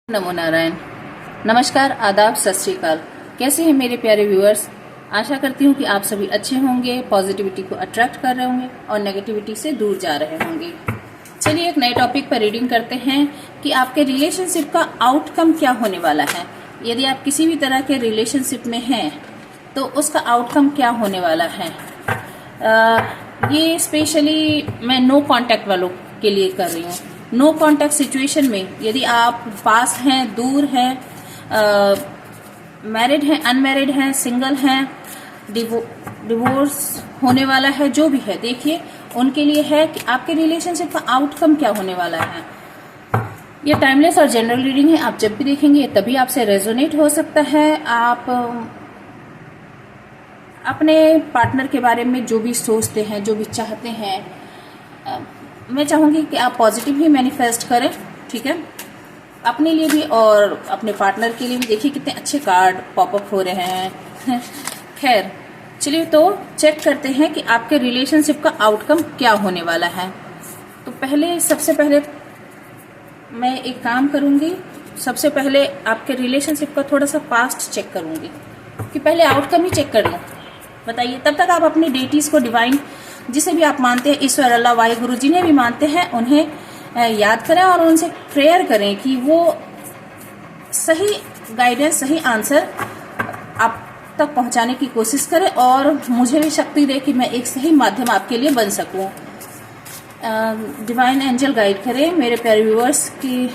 नमो नारायण। नमस्कार, आदाब, सत श्री अकाल। कैसे हैं मेरे प्यारे व्यूअर्स? आशा करती हूँ कि आप सभी अच्छे होंगे, पॉजिटिविटी को अट्रैक्ट कर रहे होंगे और नेगेटिविटी से दूर जा रहे होंगे। चलिए एक नए टॉपिक पर रीडिंग करते हैं कि आपके रिलेशनशिप का आउटकम क्या होने वाला है। यदि आप किसी भी तरह के रिलेशनशिप में हैं तो उसका आउटकम क्या होने वाला है। ये स्पेशली मैं नो कॉन्टैक्ट वालों के लिए कर रही हूँ। नो कॉन्टैक्ट सिचुएशन में यदि आप पास हैं, दूर हैं, मैरिड हैं, अनमैरिड हैं, सिंगल हैं, डिवोर्स होने वाला है, जो भी है, देखिए उनके लिए है कि आपके रिलेशनशिप का आउटकम क्या होने वाला है। ये टाइमलेस और जनरल रीडिंग है। आप जब भी देखेंगे तभी आपसे रेजोनेट हो सकता है। आप अपने पार्टनर के बारे में जो भी सोचते हैं, जो भी चाहते हैं, मैं चाहूंगी कि आप पॉजिटिव ही मैनिफेस्ट करें, ठीक है, अपने लिए भी और अपने पार्टनर के लिए भी। देखिए कितने अच्छे कार्ड पॉपअप हो रहे हैं। खैर चलिए तो चेक करते हैं कि आपके रिलेशनशिप का आउटकम क्या होने वाला है। तो सबसे पहले मैं एक काम करूंगी। सबसे पहले आपके रिलेशनशिप का थोड़ा सा पास्ट चेक करूंगी कि पहले आउटकम ही चेक कर लूं। बताइए, तब तक आप अपनी डेटीज को, डिवाइन जिसे भी आप मानते हैं, ईश्वर, अल्लाह, वाहिगुरु, जिन्हें भी मानते हैं, उन्हें याद करें और उनसे प्रेयर करें कि वो सही गाइडेंस, सही आंसर आप तक पहुंचाने की कोशिश करें और मुझे भी शक्ति दे कि मैं एक सही माध्यम आपके लिए बन सकूं। डिवाइन एंजल गाइड करें मेरे प्यारे व्यूअर्स की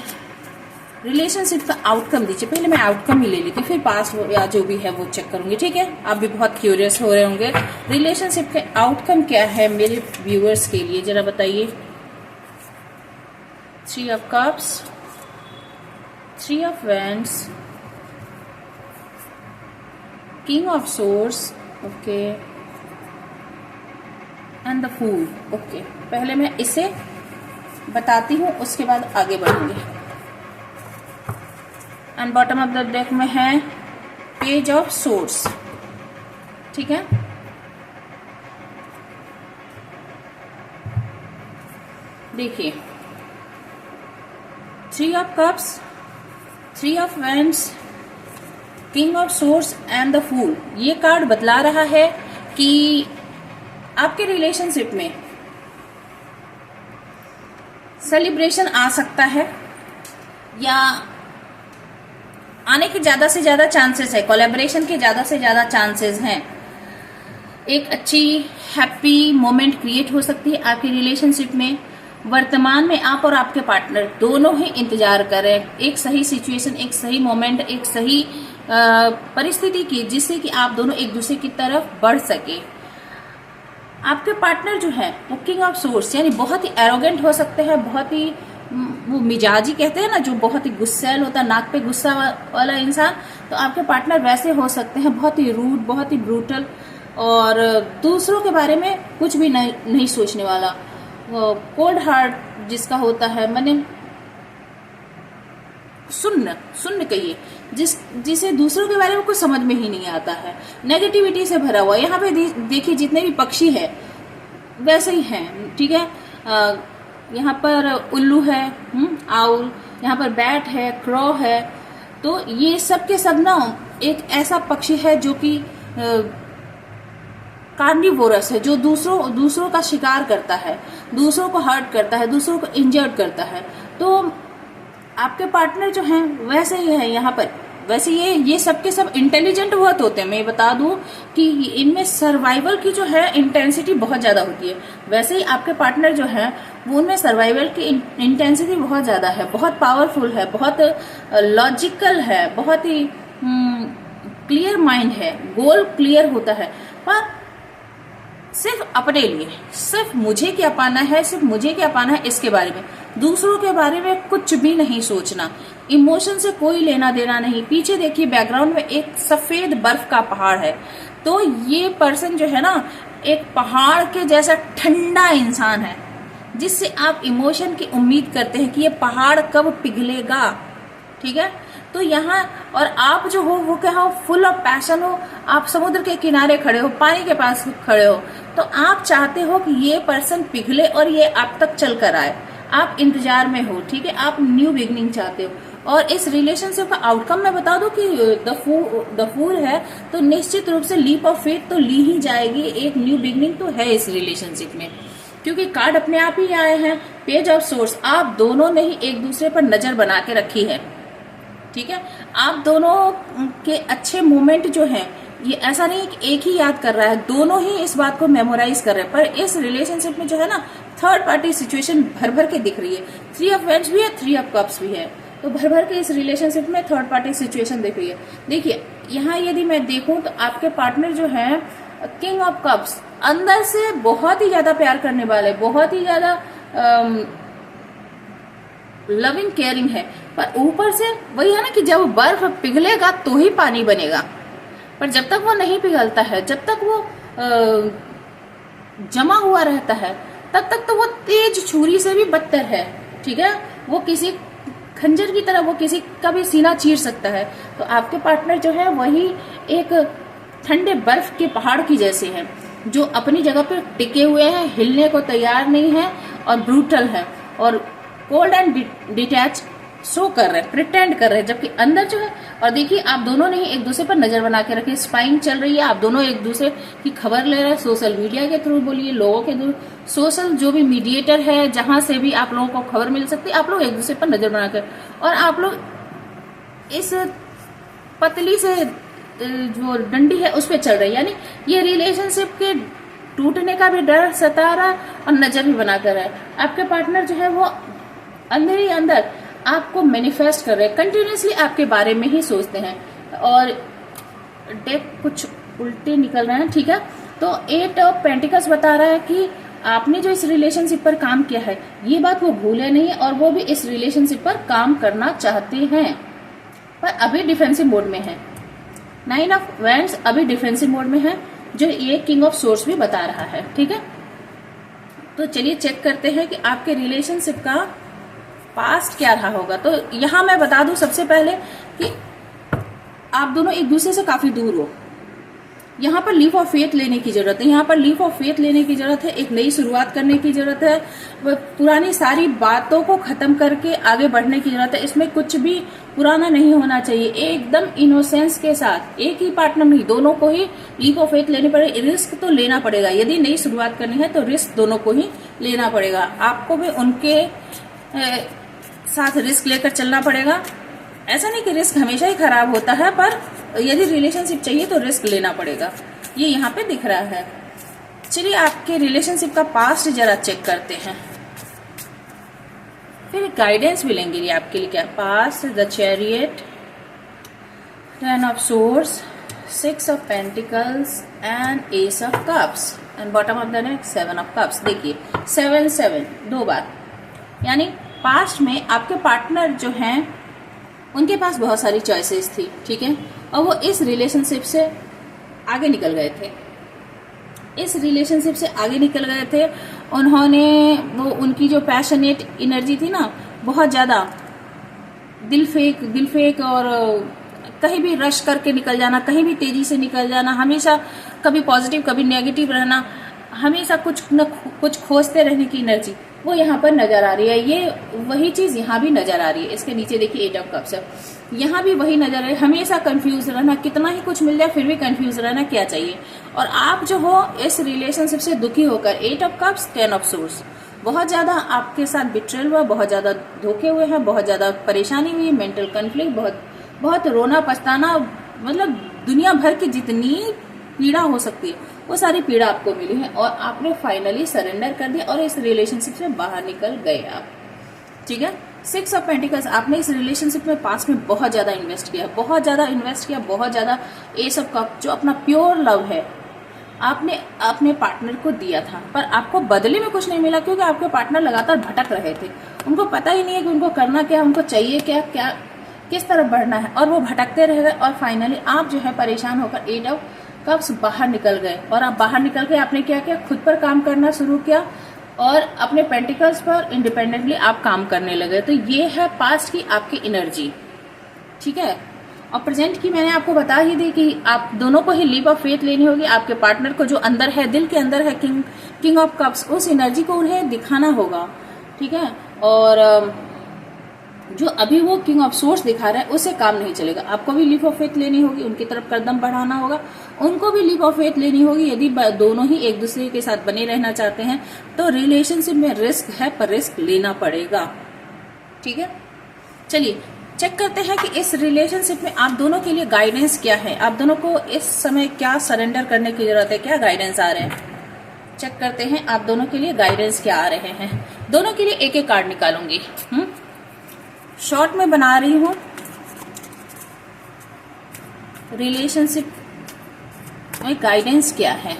रिलेशनशिप का आउटकम दीजिए। पहले मैं आउटकम ही ले लेती, फिर पास या जो भी है वो चेक करूंगी, ठीक है। आप भी बहुत क्यूरियस हो रहे होंगे रिलेशनशिप के आउटकम क्या है मेरे व्यूअर्स के लिए, जरा बताइए। 3 of cups, 3 of wands, king of swords, okay, and the fool, okay. पहले मैं इसे बताती हूँ, उसके बाद आगे बढ़ूंगी। And bottom of the deck में है पेज ऑफ सोर्ड्स, ठीक है। देखिए 3 of cups, 3 of wands, king of swords and the fool. ये कार्ड बतला रहा है कि आपके रिलेशनशिप में सेलिब्रेशन आ सकता है या आने के ज्यादा से ज्यादा चांसेस है, कोलैबोरेशन के ज्यादा से ज्यादा चांसेस हैं। एक अच्छी हैप्पी मोमेंट क्रिएट हो सकती है आपके रिलेशनशिप में। वर्तमान में आप और आपके पार्टनर दोनों ही इंतजार करें एक सही सिचुएशन, एक सही मोमेंट, एक सही परिस्थिति की, जिससे कि आप दोनों एक दूसरे की तरफ बढ़ सके। आपके पार्टनर जो है वो किंग ऑफ सोर्ड्स यानी बहुत ही एरोगेंट हो सकते हैं, बहुत ही वो मिजाजी कहते हैं ना, जो बहुत ही गुस्सैल होता है, नाक पे गुस्सा वाला इंसान। तो आपके पार्टनर वैसे हो सकते हैं, बहुत ही रूड, बहुत ही ब्रूटल और दूसरों के बारे में कुछ भी नहीं सोचने वाला। कोल्ड हार्ट जिसका होता है, माने सुन्न कहिए, जिसे दूसरों के बारे में कुछ समझ में ही नहीं आता है, नेगेटिविटी से भरा हुआ। यहाँ पे देखिए जितने भी पक्षी है वैसे ही हैं, ठीक है। यहाँ पर उल्लू है, आउल, यहाँ पर बैट है, क्रॉ है। तो ये सब के सब ना एक ऐसा पक्षी है जो कि कार्निवोरस है, जो दूसरों का शिकार करता है, दूसरों को हर्ट करता है, दूसरों को इंजर्ड करता है। तो आपके पार्टनर जो हैं वैसे ही है यहाँ पर। वैसे ये सब के सब इंटेलिजेंट बहुत होते हैं। मैं बता दूं कि इनमें सर्वाइवल की जो है इंटेंसिटी बहुत ज्यादा होती है। वैसे ही आपके पार्टनर जो है वो उनमें सर्वाइवल की इंटेंसिटी बहुत ज्यादा है, बहुत पावरफुल है, बहुत लॉजिकल है, बहुत ही क्लियर माइंड है, गोल क्लियर होता है। पर सिर्फ अपने लिए, सिर्फ मुझे क्या पाना है, सिर्फ मुझे क्या पाना है, इसके बारे में, दूसरों के बारे में कुछ भी नहीं सोचना, इमोशन से कोई लेना देना नहीं। पीछे देखिए बैकग्राउंड में एक सफेद बर्फ का पहाड़ है। तो ये पर्सन जो है ना एक पहाड़ के जैसा ठंडा इंसान है, जिससे आप इमोशन की उम्मीद करते हैं कि ये पहाड़ कब पिघलेगा, ठीक है। तो यहाँ और आप जो हो वो क्या हो, फुल ऑफ पैशन हो। आप समुद्र के किनारे खड़े हो, पानी के पास खड़े हो, तो आप चाहते हो कि ये पर्सन पिघले और ये आप तक चल कर आए। आप इंतजार में हो, ठीक है, आप न्यू बिगनिंग चाहते हो और इस रिलेशनशिप का आउटकम मैं बता दूं कि द फूल है, तो निश्चित रूप से लीप ऑफ फेथ तो ली ही जाएगी, एक न्यू बिगनिंग तो है इस रिलेशनशिप में, क्योंकि कार्ड अपने आप ही आए हैं। पेज ऑफ सोर्स, आप दोनों ने ही एक दूसरे पर नजर बना के रखी है, ठीक है। आप दोनों के अच्छे मोमेंट जो हैं, ये ऐसा नहीं कि एक ही याद कर रहा है, दोनों ही इस बात को मेमोराइज कर रहे हैं। पर इस रिलेशनशिप में जो है ना, थर्ड पार्टी सिचुएशन भर भर के दिख रही है। 3 ऑफ वेंड्स भी है, 3 ऑफ कप्स भी है, तो भर भर के इस रिलेशनशिप में थर्ड पार्टी सिचुएशन दिख रही है। देखिए यहाँ यदि मैं देखूं तो आपके पार्टनर जो है किंग ऑफ कप्स, अंदर से बहुत ही ज्यादा प्यार करने वाले, बहुत ही ज्यादा लविंग केयरिंग है, पर ऊपर से वही है ना कि जब बर्फ पिघलेगा तो ही पानी बनेगा, पर जब तक वो नहीं पिघलता है, जब तक वो जमा हुआ रहता है, तब तक तो वो तेज छुरी से भी बदतर है, ठीक है। वो किसी खंजर की तरह वो किसी का भी सीना चीर सकता है। तो आपके पार्टनर जो है वही एक ठंडे बर्फ के पहाड़ की जैसे हैं, जो अपनी जगह पे टिके हुए हैं, हिलने को तैयार नहीं है और ब्रूटल है और कोल्ड एंड डिटैच शो कर रहे हैं, प्रिटेंड कर रहे हैं, जबकि अंदर जो है। और देखिए आप दोनों ने ही एक दूसरे पर नजर बना के रखी, स्पाइंग चल रही है, आप दोनों एक दूसरे की खबर ले रहे हैं, सोशल मीडिया के थ्रू बोलिए, लोगों के थ्रू, सोशल जो भी मीडिएटर है जहां से भी आप लोगों को खबर मिल सकती है, आप लोग एक दूसरे पर नजर बनाकर, और आप लोग इस पतली से जो डंडी है उस पर चल रही है, यानी ये रिलेशनशिप के टूटने का भी डर सता रहा और नजर भी बनाकर है। आपके पार्टनर जो है वो अंदर ही अंदर आपको मैनिफेस्ट कर रहे हैं, कंटिन्यूसली आपके बारे में ही सोचते हैं, और डेक कुछ उल्टे निकल रहे हैं, ठीक है। तो 8 ऑफ पेंटिकल्स बता रहा है कि आपने जो इस रिलेशनशिप पर काम किया है, ये बात वो भूले नहीं और वो भी इस रिलेशनशिप पर काम करना चाहते हैं, पर अभी डिफेंसिव मोड में है। 9 ऑफ वैंड्स अभी डिफेंसिव मोड में है, जो ये किंग ऑफ सोर्स भी बता रहा है, ठीक है। तो चलिए चेक करते हैं कि आपके रिलेशनशिप का पास्ट क्या रहा होगा। तो यहां मैं बता दूं सबसे पहले कि आप दोनों एक दूसरे से काफी दूर हो, यहाँ पर लीप ऑफ फेथ लेने की जरूरत है, यहाँ पर लीप ऑफ फेथ लेने की जरूरत है, एक नई शुरुआत करने की जरूरत है, पुरानी सारी बातों को खत्म करके आगे बढ़ने की जरूरत है। इसमें कुछ भी पुराना नहीं होना चाहिए, एकदम इनोसेंस के साथ। एक ही पार्टनर नहीं, दोनों को ही लीप ऑफ फेथ लेनी पड़ेगी, रिस्क तो लेना पड़ेगा। यदि नई शुरुआत करनी है तो रिस्क दोनों को ही लेना पड़ेगा, आपको भी उनके साथ रिस्क लेकर चलना पड़ेगा। ऐसा नहीं कि रिस्क हमेशा ही खराब होता है, पर यदि रिलेशनशिप चाहिए तो रिस्क लेना पड़ेगा, ये यहाँ पे दिख रहा है। चलिए आपके रिलेशनशिप का पास्ट जरा चेक करते हैं, फिर गाइडेंस भी लेंगे ये आपके लिए। क्या past, the chariot, 10 of source, 6 of pentacles and S of cups, and bottom of the deck 7 of cups. देखिए 7 2 बार, यानी पास्ट में आपके पार्टनर जो हैं उनके पास बहुत सारी चॉइसेस थी, ठीक है, और वो इस रिलेशनशिप से आगे निकल गए थे, इस रिलेशनशिप से आगे निकल गए थे। उन्होंने वो उनकी जो पैशनेट एनर्जी थी ना, बहुत ज्यादा दिल फेक और कहीं भी रश करके निकल जाना, कहीं भी तेजी से निकल जाना, हमेशा कभी पॉजिटिव कभी नेगेटिव रहना, हमेशा कुछ न कुछ खोजते रहने की एनर्जी वो यहाँ पर नजर आ रही है। ये वही चीज यहाँ भी नजर आ रही है। इसके नीचे देखिए 8 ऑफ कप्स है, यहाँ भी वही नजर आ रही है, हमेशा कंफ्यूज रहना, कितना ही कुछ मिल जाए फिर भी कंफ्यूज रहना क्या चाहिए। और आप जो हो इस रिलेशनशिप से दुखी होकर, 8 ऑफ कप्स 10 ऑफ सोर्स, बहुत ज्यादा आपके साथ बिट्रेल हुआ, बहुत ज्यादा धोखे हुए हैं, बहुत ज्यादा परेशानी हुई, मेंटल कॉन्फ्लिक्ट, बहुत रोना पछताना, मतलब दुनिया भर की जितनी पीड़ा हो सकती है वो सारी पीड़ा आपको मिली है, और आपने फाइनली सरेंडर कर दिया और इस रिलेशनशिप से बाहर निकल गए आप, ठीक है। 6 ऑफ पेंटिकल्स, आपने इस रिलेशनशिप में पास में बहुत ज्यादा इन्वेस्ट किया, बहुत ज्यादा। एस ऑफ कप, जो अपना प्योर लव है आपने अपने पार्टनर को दिया था, पर आपको बदले में कुछ नहीं मिला, क्योंकि आपके पार्टनर लगातार भटक रहे थे, उनको पता ही नहीं है कि उनको करना क्या, उनको चाहिए क्या, किस तरफ बढ़ना है, और वो भटकते रह गए। और फाइनली आप जो है परेशान होकर 8 ऑफ कप्स बाहर निकल गए, और आप बाहर निकल के आपने क्या किया, खुद पर काम करना शुरू किया और अपने पेंटिकल्स पर इंडिपेंडेंटली आप काम करने लगे। तो ये है पास्ट की आपकी एनर्जी, ठीक है। और प्रेजेंट की मैंने आपको बता ही दी कि आप दोनों को ही लीप ऑफ फेथ लेनी होगी। आपके पार्टनर को जो अंदर है, दिल के अंदर है किंग ऑफ कप्स, उस एनर्जी को उन्हें दिखाना होगा, ठीक है। और जो अभी वो किंग ऑफ सोर्स दिखा रहा है उससे काम नहीं चलेगा। आपको भी लीप ऑफ फेथ लेनी होगी, उनकी तरफ कदम बढ़ाना होगा, उनको भी लीप ऑफ फेथ लेनी होगी। यदि दोनों ही एक दूसरे के साथ बने रहना चाहते हैं तो रिलेशनशिप में रिस्क है, पर रिस्क लेना पड़ेगा। ठीक है, चलिए चेक करते हैं कि इस रिलेशनशिप में आप दोनों के लिए गाइडेंस क्या है, आप दोनों को इस समय क्या सरेंडर करने की जरूरत है, क्या गाइडेंस आ रहे हैं। चेक करते हैं आप दोनों के लिए गाइडेंस क्या आ रहे हैं। दोनों के लिए एक एक कार्ड निकालूंगी। शॉर्ट में बना रही हूं रिलेशनशिप में गाइडेंस क्या है।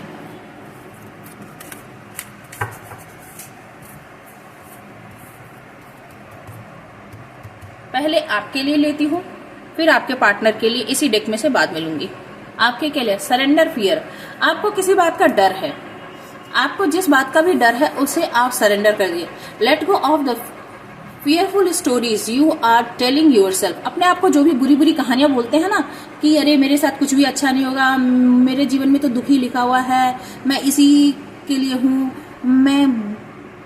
पहले आपके लिए लेती हूं, फिर आपके पार्टनर के लिए इसी डेक में से बाद में लूंगी। आपके के लिए सरेंडर फियर, आपको किसी बात का डर है, आपको जिस बात का भी डर है उसे आप सरेंडर कर दिए। Let go of the fearful stories you are telling yourself. अपने आप को जो भी बुरी बुरी कहानियां बोलते हैं ना कि अरे मेरे साथ कुछ भी अच्छा नहीं होगा, मेरे जीवन में तो दुख ही लिखा हुआ है, मैं इसी के लिए हूँ, मैं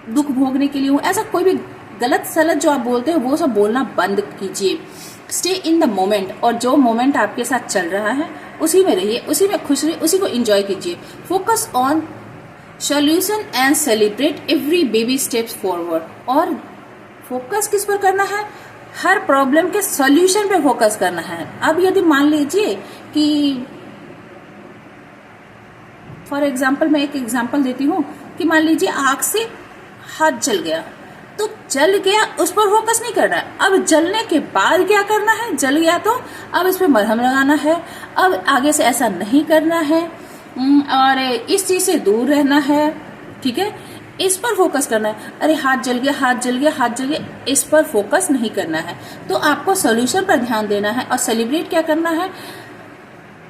दुख भोगने के लिए हूँ, ऐसा कोई भी गलत सलत जो आप बोलते हैं वो सब बोलना बंद कीजिए। स्टे इन द मोमेंट, और जो मोमेंट आपके साथ चल रहा है उसी में रहिए, उसी में खुश रहिए, उसी को एंजॉय कीजिए। Focus on solution and celebrate every baby steps forward. और फोकस किस पर करना है? हर प्रॉब्लम के सॉल्यूशन पे फोकस करना है। अब यदि मान लीजिए कि फॉर एग्जाम्पल, मैं एक एग्जाम्पल देती हूँ कि मान लीजिए आग से हाथ जल गया, तो जल गया उस पर फोकस नहीं करना है। अब जलने के बाद क्या करना है? जल गया तो अब इस पर मरहम लगाना है, अब आगे से ऐसा नहीं करना है और इस चीज से दूर रहना है। ठीक है, इस पर फोकस करना है। अरे हाथ जल गया, हाथ जल गया, हाथ जल गया, इस पर फोकस नहीं करना है। तो आपको सॉल्यूशन पर ध्यान देना है और सेलिब्रेट क्या करना है?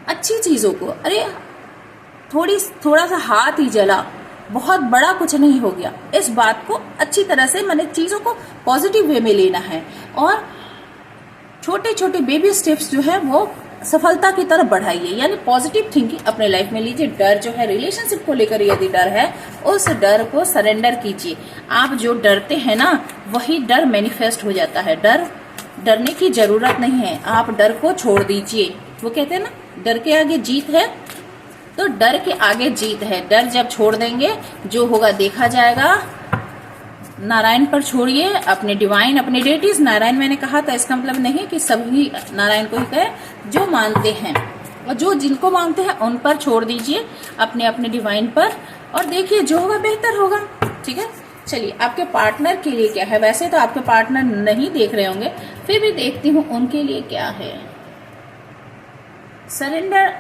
अच्छी चीजों को। अरे थोड़ा सा हाथ ही जला, बहुत बड़ा कुछ नहीं हो गया, इस बात को अच्छी तरह से मैंने चीजों को पॉजिटिव वे में लेना है और छोटे छोटे बेबी स्टेप्स जो है वो सफलता की तरफ बढ़ाइए, यानी पॉजिटिव थिंकिंग अपने लाइफ में लीजिए। डर जो है रिलेशनशिप को लेकर यदि डर है, उस डर को सरेंडर कीजिए। आप जो डरते हैं ना वही डर मैनिफेस्ट हो जाता है। डरने की जरूरत नहीं है, आप डर को छोड़ दीजिए। वो कहते हैं ना डर के आगे जीत है, तो डर के आगे जीत है। डर जब छोड़ देंगे जो होगा देखा जाएगा। नारायण पर छोड़िए, अपने डिवाइन, अपने डेटीज। नारायण मैंने कहा था, इसका मतलब नहीं कि सभी नारायण को ही कहे, जो मानते हैं और जो जिनको मानते हैं उन पर छोड़ दीजिए, अपने अपने डिवाइन पर, और देखिए जो होगा बेहतर होगा। ठीक है, चलिए आपके पार्टनर के लिए क्या है। वैसे तो आपके पार्टनर नहीं देख रहे होंगे, फिर भी देखती हूँ उनके लिए क्या है। Surrender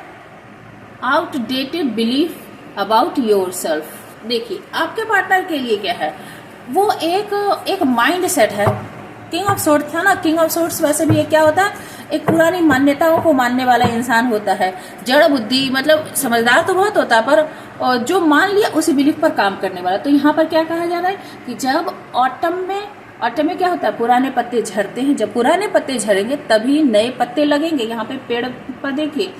outdated belief about yourself. देखिए आपके पार्टनर के लिए क्या है, वो एक माइंड सेट है। किंग ऑफ सोर्ड्स था ना, किंग ऑफ सोर्ड्स वैसे भी क्या होता है, एक पुरानी मान्यताओं को मानने वाला इंसान होता है। जड़ बुद्धि, मतलब समझदार तो बहुत होता है पर जो मान लिया उसी बिलीफ पर काम करने वाला। तो यहाँ पर क्या कहा जा रहा है कि जब ऑटम में क्या होता है, पुराने पत्ते झड़ते हैं। जब पुराने पत्ते झड़ेंगे तभी नए पत्ते लगेंगे। यहाँ पे पेड़ पर देखिए,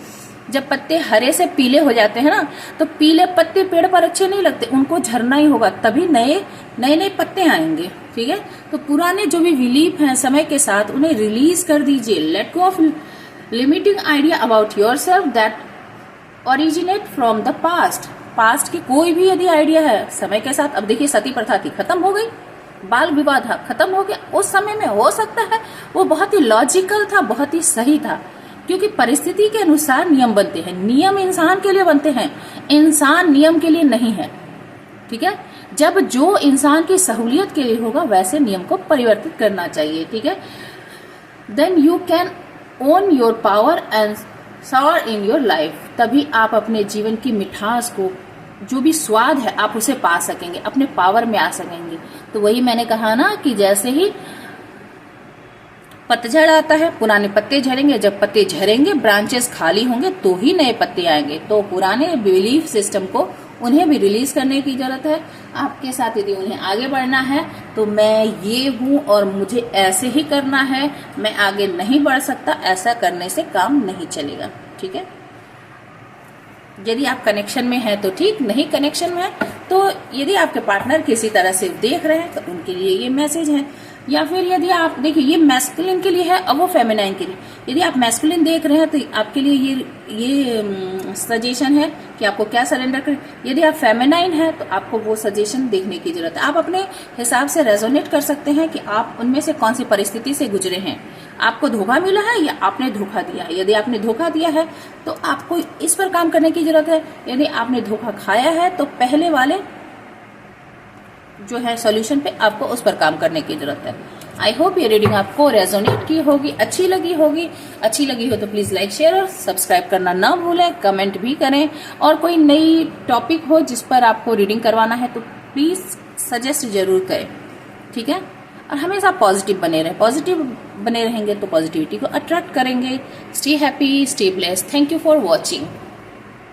जब पत्ते हरे से पीले हो जाते हैं ना, तो पीले पत्ते पेड़ पर अच्छे नहीं लगते, उनको झरना ही होगा, तभी नए पत्ते आएंगे। ठीक है, तो पुराने जो भी बिलीफ हैं समय के साथ उन्हें रिलीज कर दीजिए। Late go of limiting idea about yourself that originate from the past की कोई भी यदि आइडिया है समय के साथ। अब देखिए सती प्रथा थी, खत्म हो गई, बाल विवाह था, खत्म हो गया। उस समय में हो सकता है वो बहुत ही लॉजिकल था, बहुत ही सही था, क्योंकि परिस्थिति के अनुसार नियम बनते हैं। नियम इंसान के लिए बनते हैं, इंसान नियम के लिए नहीं है। ठीक है, जब जो इंसान की सहूलियत के लिए होगा वैसे नियम को परिवर्तित करना चाहिए। ठीक है, then you can own your power and soar in your life. तभी आप अपने जीवन की मिठास को, जो भी स्वाद है, आप उसे पा सकेंगे, अपने पावर में आ सकेंगे। तो वही मैंने कहा ना कि जैसे ही पतझड़ आता है, पुराने पत्ते झड़ेंगे, जब पत्ते झड़ेंगे ब्रांचेस खाली होंगे तो ही नए पत्ते आएंगे। तो पुराने बिलीफ सिस्टम को उन्हें भी रिलीज करने की जरूरत है। आपके साथ यदि उन्हें आगे बढ़ना है तो मैं ये हूं और मुझे ऐसे ही करना है, मैं आगे नहीं बढ़ सकता, ऐसा करने से काम नहीं चलेगा। ठीक है, यदि आप कनेक्शन में हैं तो ठीक, नहीं कनेक्शन में है तो यदि आपके पार्टनर किसी तरह से देख रहे हैं तो उनके लिए ये मैसेज है। या फिर यदि आप देखिए ये मैस्कुलिन के लिए है और वो फेमिनाइन के लिए, यदि आप मैस्कुलिन देख रहे हैं तो आपके लिए ये सजेशन है कि आपको क्या सरेंडर करें। यदि आप फेमिनाइन है तो आपको वो सजेशन देखने की जरूरत है। आप अपने हिसाब से रेजोनेट कर सकते हैं कि आप उनमें से कौन सी परिस्थिति से गुजरे हैं, आपको धोखा मिला है या आपने धोखा दिया है। यदि आपने धोखा दिया है तो आपको इस पर काम करने की जरूरत है। यदि आपने धोखा खाया है तो पहले वाले जो है सॉल्यूशन पे आपको उस पर काम करने की जरूरत है। आई होप ये रीडिंग आपको रेजोनेट की होगी, अच्छी लगी होगी। अच्छी लगी हो तो प्लीज लाइक शेयर और सब्सक्राइब करना ना भूलें, कमेंट भी करें। और कोई नई टॉपिक हो जिस पर आपको रीडिंग करवाना है तो प्लीज सजेस्ट जरूर करें, ठीक है। और हमेशा पॉजिटिव बने रहें, पॉजिटिव बने रहेंगे तो पॉजिटिविटी को अट्रैक्ट करेंगे। Stay happy, stay blessed. Thank you for watching.